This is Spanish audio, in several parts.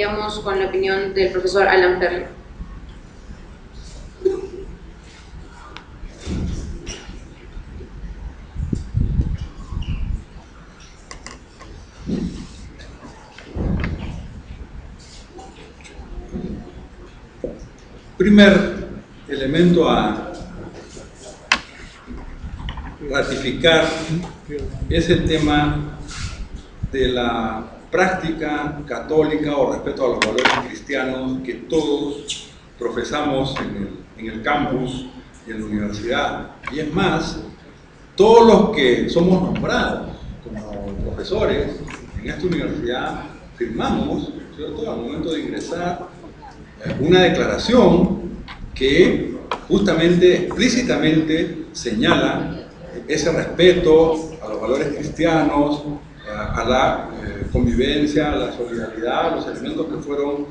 Vamos con la opinión del profesor Alan Perry. Primer elemento a ratificar es el tema de la práctica católica o respeto a los valores cristianos que todos profesamos en el campus y en la universidad. Y es más, todos los que somos nombrados como profesores en esta universidad firmamos, ¿cierto?, al momento de ingresar una declaración que justamente, explícitamente señala ese respeto a los valores cristianos, a la convivencia, a la solidaridad, a los elementos que fueron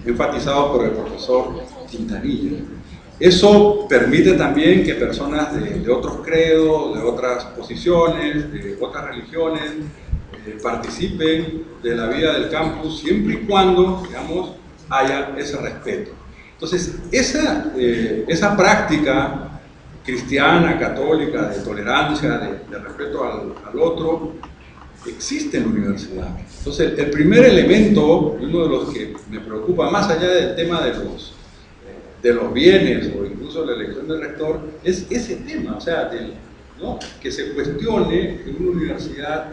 enfatizados por el profesor Quintanilla. Eso permite también que personas de otros credos, de otras posiciones, de otras religiones, participen de la vida del campus siempre y cuando, digamos, haya ese respeto. Entonces, esa práctica cristiana, católica, de tolerancia, de respeto al otro, existe en la universidad. Entonces, el primer elemento, y uno de los que me preocupa, más allá del tema de los bienes o incluso la elección del rector, es ese tema, o sea, ¿no?, que se cuestione que una universidad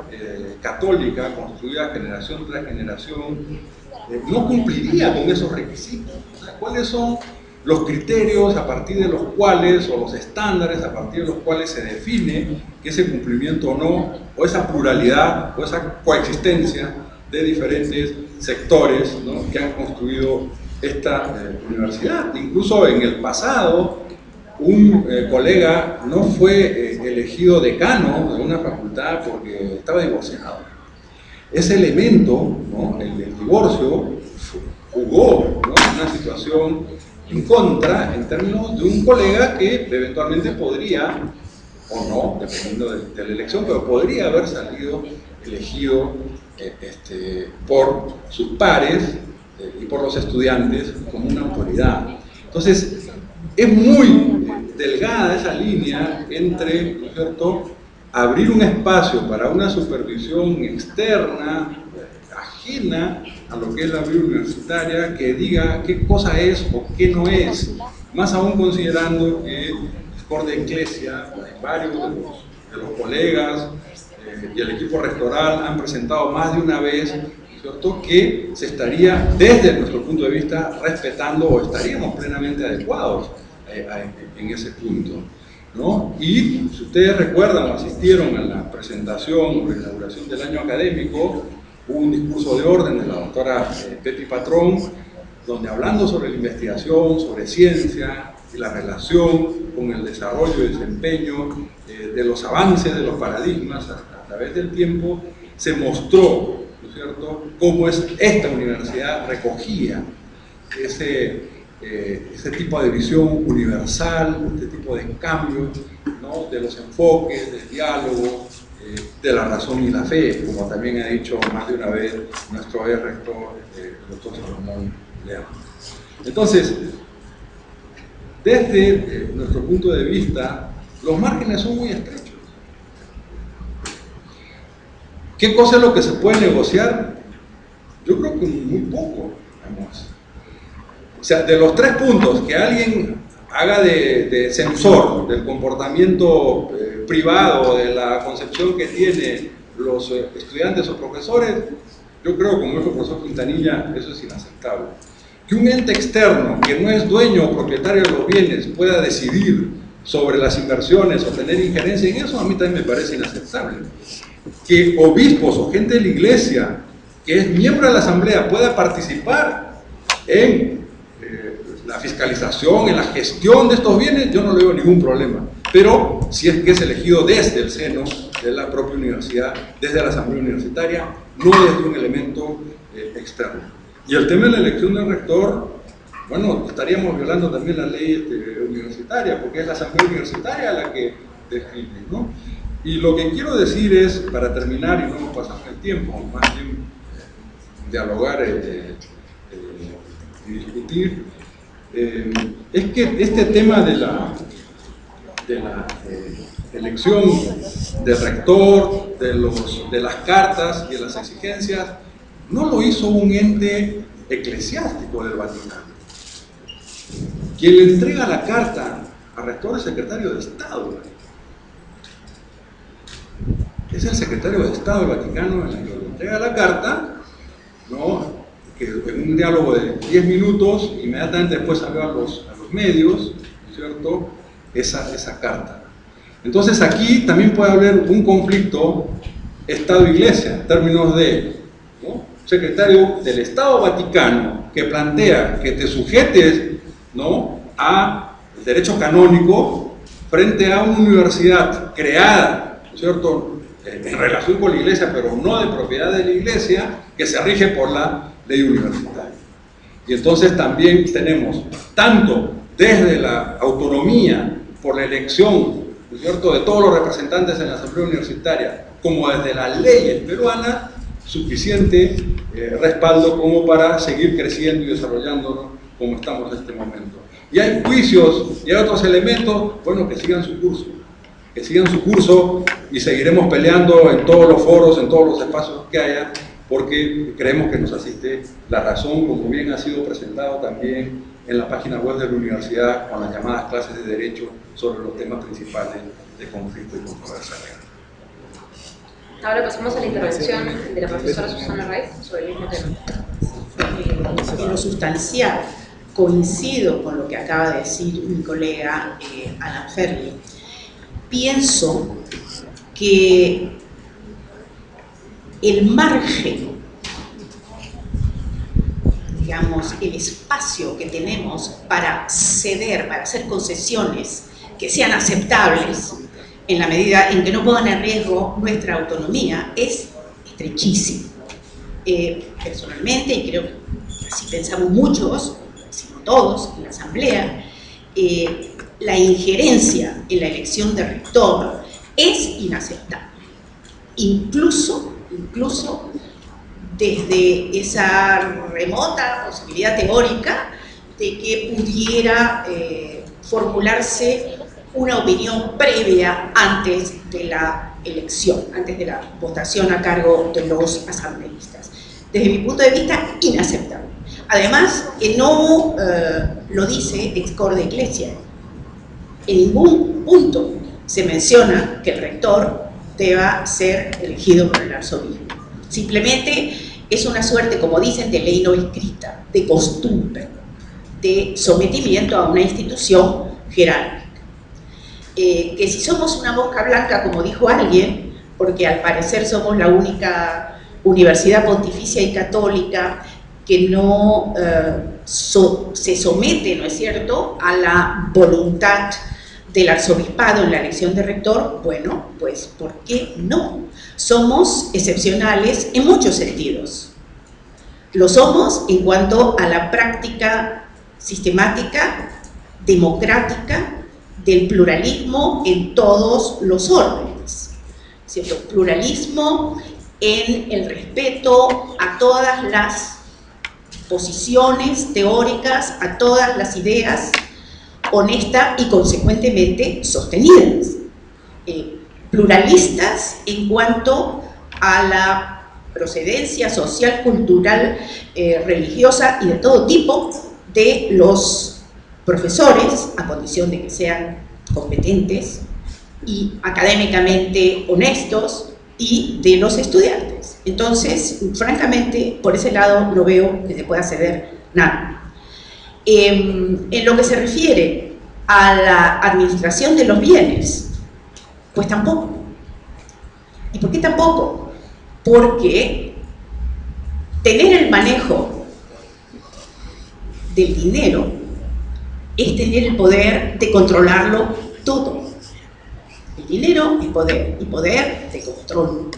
católica construida generación tras generación no cumpliría con esos requisitos. O sea, ¿cuáles son los criterios a partir de los cuales, o los estándares a partir de los cuales se define que ese cumplimiento o no, o esa pluralidad, o esa coexistencia de diferentes sectores, ¿no?, que han construido esta universidad? Incluso en el pasado, un colega no fue elegido decano de una facultad porque estaba divorciado. Ese elemento, ¿no?, el divorcio, jugó, ¿no?, una situación en contra en términos de un colega que eventualmente podría, o no, dependiendo de la elección, pero podría haber salido elegido por sus pares y por los estudiantes como una autoridad. Entonces, es muy delgada esa línea entre, ¿no es cierto?, abrir un espacio para una supervisión externa, ajena a lo que es la vida universitaria, que diga qué cosa es o qué no es, más aún considerando que el Cor de Ecclesia, varios de los colegas y el equipo rectoral han presentado más de una vez, ¿cierto?, que se estaría, desde nuestro punto de vista, respetando, o estaríamos plenamente adecuados en ese punto, ¿no? Y si ustedes recuerdan o asistieron a la presentación o la inauguración del año académico, hubo un discurso de orden de la doctora Pepi Patrón, donde, hablando sobre la investigación, sobre ciencia y la relación con el desarrollo y desempeño de los avances de los paradigmas a través del tiempo, se mostró, ¿no es cierto?, cómo esta universidad recogía ese tipo de visión universal, este tipo de cambio, ¿no?, de los enfoques, del diálogo, de la razón y la fe, como también ha dicho más de una vez nuestro rector, el doctor Salomón León. Entonces, desde nuestro punto de vista, los márgenes son muy estrechos. ¿Qué cosa es lo que se puede negociar? Yo creo que muy poco, digamos. O sea, de los 3 puntos que alguien haga de censor del comportamiento privado, de la concepción que tienen los estudiantes o profesores, yo creo, como dijo el profesor Quintanilla, eso es inaceptable. Que un ente externo, que no es dueño o propietario de los bienes, pueda decidir sobre las inversiones o tener injerencia en eso, a mí también me parece inaceptable. Que obispos o gente de la iglesia, que es miembro de la asamblea, pueda participar en la fiscalización, en la gestión de estos bienes, yo no le veo ningún problema. Pero si es que es elegido desde el seno de la propia universidad, desde la asamblea universitaria, no desde un elemento externo. Y el tema de la elección del rector, bueno, estaríamos violando también la ley universitaria, porque es la asamblea universitaria la que define, ¿no? Y lo que quiero decir es, para terminar y no pasar el tiempo, más bien dialogar y discutir, es que este tema de la elección del rector, de las cartas y de las exigencias, no lo hizo un ente eclesiástico del Vaticano. Quien le entrega la carta al rector es el secretario de Estado. Es el secretario de Estado del Vaticano en el que le entrega la carta, ¿no? Que en un diálogo de 10 minutos, inmediatamente después salió a los medios, ¿cierto?, esa carta. Entonces aquí también puede haber un conflicto Estado-Iglesia, en términos de, ¿no?, secretario del Estado Vaticano que plantea que te sujetes, ¿no?, a derecho canónico frente a una universidad creada, ¿cierto?, en relación con la Iglesia, pero no de propiedad de la Iglesia, que se rige por la ley universitaria. Y entonces también tenemos, tanto desde la autonomía por la elección, ¿no es cierto?, de todos los representantes en la Asamblea Universitaria, como desde las leyes peruanas, suficiente respaldo como para seguir creciendo y desarrollándonos como estamos en este momento. Y hay juicios y hay otros elementos, bueno, que sigan su curso. Que sigan su curso y seguiremos peleando en todos los foros, en todos los espacios que haya, porque creemos que nos asiste la razón, como bien ha sido presentado también en la página web de la universidad con las llamadas clases de derecho sobre los temas principales de conflicto y controversia legal. Ahora pasamos a la intervención de la profesora Susana Raiz sobre el mismo tema. En lo sustancial, coincido con lo que acaba de decir mi colega Alan Ferri. Pienso que el margen, digamos, el espacio que tenemos para ceder, para hacer concesiones que sean aceptables en la medida en que no pongan en riesgo nuestra autonomía, es estrechísimo. Personalmente, y creo que así pensamos muchos, si no todos, en la Asamblea, la injerencia en la elección de rector es inaceptable. Incluso desde esa remota posibilidad teórica de que pudiera formularse una opinión previa antes de la elección, antes de la votación a cargo de los asambleístas. Desde mi punto de vista, inaceptable. Además, no lo dice ex cor de Iglesia. En ningún punto se menciona que el rector deba ser elegido por el arzobispo. Simplemente es una suerte, como dicen, de ley no escrita, de costumbre, de sometimiento a una institución jerárquica. Que si somos una mosca blanca, como dijo alguien, porque al parecer somos la única universidad pontificia y católica que no se somete, ¿no es cierto?, a la voluntad del arzobispado en la elección de rector, bueno, pues ¿por qué no? Somos excepcionales en muchos sentidos. Lo somos en cuanto a la práctica sistemática, democrática, del pluralismo en todos los órdenes, ¿cierto? Pluralismo en el respeto a todas las posiciones teóricas, a todas las ideas, honesta y consecuentemente sostenidas. Pluralistas en cuanto a la procedencia social, cultural, religiosa y de todo tipo de los profesores, a condición de que sean competentes y académicamente honestos, y de los estudiantes. Entonces, francamente, por ese lado no veo que se pueda ceder nada. En lo que se refiere a la administración de los bienes, pues tampoco. ¿Y por qué tampoco? Porque tener el manejo del dinero es tener el poder de controlarlo todo. El dinero es poder, y poder de control.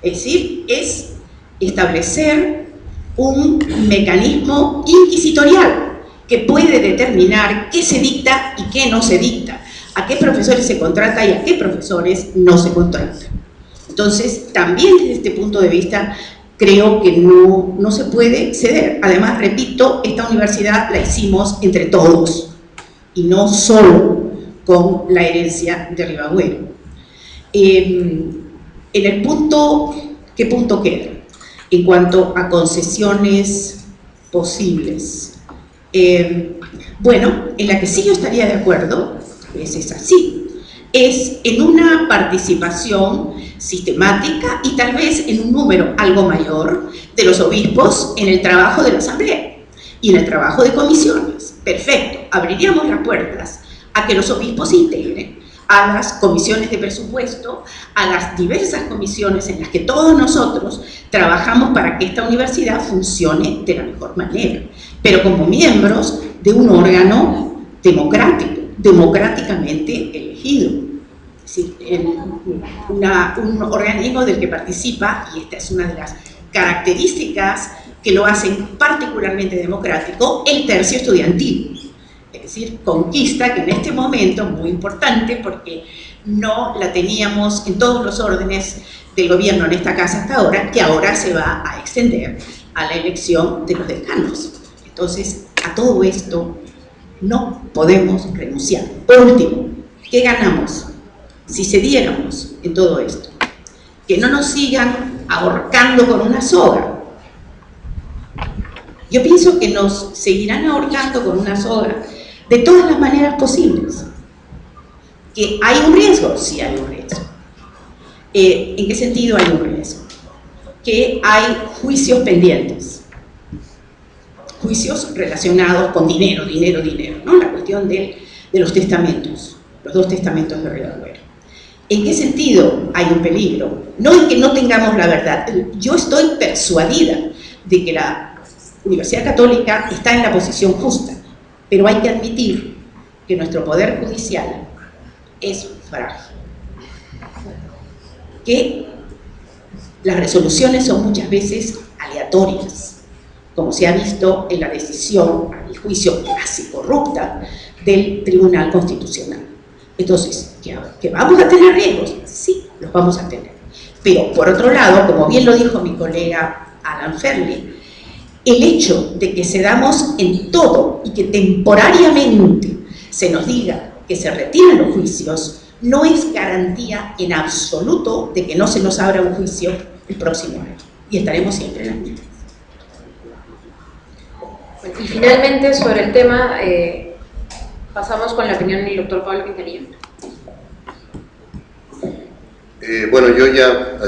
Es decir, es establecer un mecanismo inquisitorial que puede determinar qué se dicta y qué no se dicta, a qué profesores se contrata y a qué profesores no se contrata. Entonces, también desde este punto de vista, creo que no se puede ceder. Además, repito, esta universidad la hicimos entre todos y no solo con la herencia de Ribagüero. En el punto, ¿qué punto queda? En cuanto a concesiones posibles. Bueno, en la que sí yo estaría de acuerdo, es así, es en una participación sistemática y tal vez en un número algo mayor de los obispos en el trabajo de la Asamblea y en el trabajo de comisiones. Perfecto, abriríamos las puertas a que los obispos se integren a las comisiones de presupuesto, a las diversas comisiones en las que todos nosotros trabajamos para que esta universidad funcione de la mejor manera, pero como miembros de un órgano democrático, democráticamente elegido. Es decir, un organismo del que participa, y esta es una de las características que lo hacen particularmente democrático, el tercio estudiantil. Es decir, conquista que en este momento, muy importante porque no la teníamos en todos los órdenes del gobierno en esta casa hasta ahora, que ahora se va a extender a la elección de los decanos. Entonces, a todo esto no podemos renunciar. Por último, ¿qué ganamos si cediéramos en todo esto? Que no nos sigan ahorcando con una soga. Yo pienso que nos seguirán ahorcando con una soga de todas las maneras posibles. ¿Que hay un riesgo? Sí hay un riesgo. ¿En qué sentido hay un riesgo? Que hay juicios pendientes. Juicios relacionados con dinero, ¿no? La cuestión de los testamentos, los 2 testamentos de Ribagüero. ¿En qué sentido hay un peligro? No en que no tengamos la verdad. Yo estoy persuadida de que la Universidad Católica está en la posición justa, pero hay que admitir que nuestro poder judicial es frágil, que las resoluciones son muchas veces aleatorias, como se ha visto en la decisión, a mi juicio casi corrupta, del Tribunal Constitucional. Entonces, ¿que vamos a tener riesgos? Sí, los vamos a tener. Pero, por otro lado, como bien lo dijo mi colega Alan Ferli, el hecho de que cedamos en todo y que temporariamente se nos diga que se retiran los juicios no es garantía en absoluto de que no se nos abra un juicio el próximo año. Y estaremos siempre en la misma. Y finalmente, sobre el tema, pasamos con la opinión del doctor Pablo Quintanilla. Bueno, yo ya